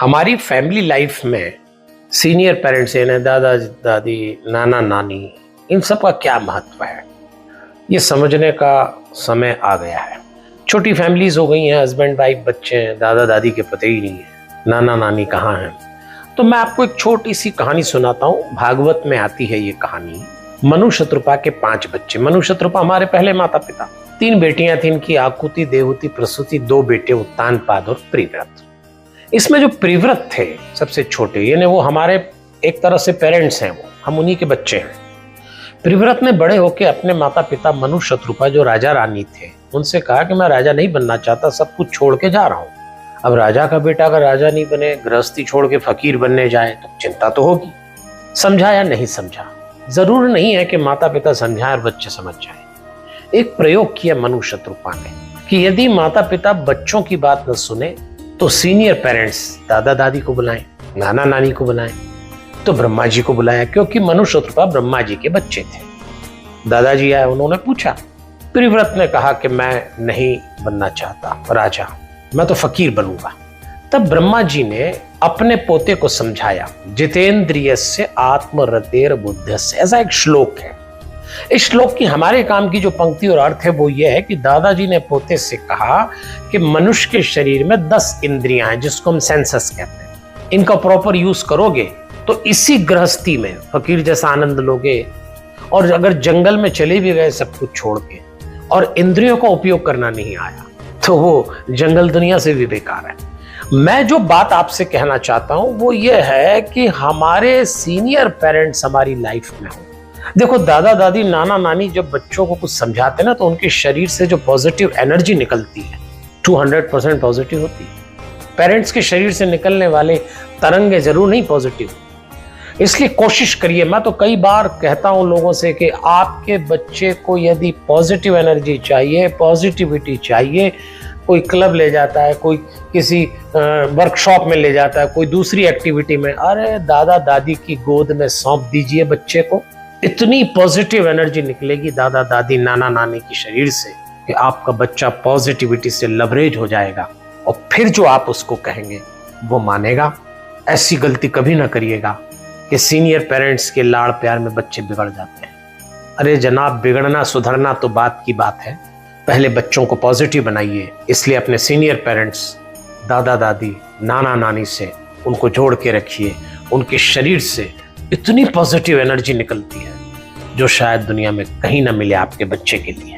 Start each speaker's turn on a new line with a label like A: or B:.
A: हमारी family life में senior parents यानी दादा दादी, नाना नानी, इन सब का क्या महत्व है, ये समझने का समय आ गया है। छोटी फैमिलीज हो गई हैं, हस्बैंड वाइफ, बच्चे हैं, दादा दादी के पते ही नहीं है, नाना नानी कहाँ हैं। तो मैं आपको एक छोटी सी कहानी सुनाता हूँ। भागवत में आती है ये कहानी। मनु शत्रुपा के 5 बच्चे। मनु शत्रुपा हमारे पहले माता पिता। 3 बेटियां थी इनकी, आकुति, देवहूति, प्रसूति। 2 बेटे उत्तानपाद और प्रिव्रत। इसमें जो प्रिव्रत थे सबसे छोटे, यानी वो हमारे एक तरह से पेरेंट्स हैं, वो हम उन्हीं के बच्चे हैं। प्रिव्रत ने बड़े होकर अपने माता पिता मनु शत्रुपा जो राजा रानी थे उनसे कहा कि मैं राजा नहीं बनना चाहता, सब कुछ छोड़ के जा रहा हूँ। अब राजा का बेटा अगर राजा नहीं बने, गृहस्थी छोड़ के फकीर बनने जाए तो चिंता तो होगी। समझा या नहीं समझा, जरूर नहीं है कि माता पिता समझाएं और बच्चे समझ जाएं। एक प्रयोग किया मनु शत्रुपा ने कि यदि माता पिता बच्चों की बात न सुने तो सीनियर पेरेंट्स दादा दादी को बुलाएं, नाना नानी को बुलाएं। तो ब्रह्मा जी को बुलाया, क्योंकि मनु शत्रुपा ब्रह्मा जी के बच्चे थे। दादाजी आए, उन्होंने पूछा। प्रिव्रत ने कहा कि मैं नहीं बनना चाहता राजा, मैं तो फकीर बनूंगा। तब ब्रह्मा जी ने अपने पोते को समझाया, जितेंद्रियस्य आत्मरतेर बुद्धस्य, ऐसा एक श्लोक है। इस श्लोक की हमारे काम की जो पंक्ति और अर्थ है वो ये है कि दादाजी ने पोते से कहा कि मनुष्य के शरीर में 10 इंद्रियां हैं, जिसको हम सेंसस कहते हैं। इनका प्रॉपर यूज करोगे तो इसी गृहस्थी में फकीर जैसा आनंद लोगे। और अगर जंगल में चले भी गए सब कुछ छोड़ के और इंद्रियों का उपयोग करना नहीं आया तो वो जंगल दुनिया से भी बेकार है। मैं जो बात आपसे कहना चाहता हूं वो ये है कि हमारे सीनियर पेरेंट्स हमारी लाइफ में हो। देखो, दादा दादी, नाना नानी जब बच्चों को कुछ समझाते हैं ना तो उनके शरीर से जो पॉजिटिव एनर्जी निकलती है 200% पॉजिटिव होती है। पेरेंट्स के शरीर से निकलने वाले तरंगे जरूर नहीं पॉजिटिव। इसलिए कोशिश करिए। मैं तो कई बार कहता हूं लोगों से कि आपके बच्चे को यदि पॉजिटिव एनर्जी चाहिए, पॉजिटिविटी चाहिए, कोई क्लब ले जाता है, कोई किसी वर्कशॉप में ले जाता है, कोई दूसरी एक्टिविटी में, अरे दादा दादी की गोद में सौंप दीजिए बच्चे को। इतनी पॉजिटिव एनर्जी निकलेगी दादा दादी, नाना नानी की शरीर से कि आपका बच्चा पॉजिटिविटी से लवरेज हो जाएगा और फिर जो आप उसको कहेंगे वो मानेगा। ऐसी गलती कभी ना करिएगा कि सीनियर पेरेंट्स के लाड़ प्यार में बच्चे बिगड़ जाते हैं। अरे जनाब, बिगड़ना सुधरना तो बात की बात है, पहले बच्चों को पॉजिटिव बनाइए। इसलिए अपने सीनियर पेरेंट्स, दादा दादी, नाना नानी से उनको जोड़ के रखिए। उनके शरीर से इतनी पॉजिटिव एनर्जी निकलती है जो शायद दुनिया में कहीं ना मिले आपके बच्चे के लिए।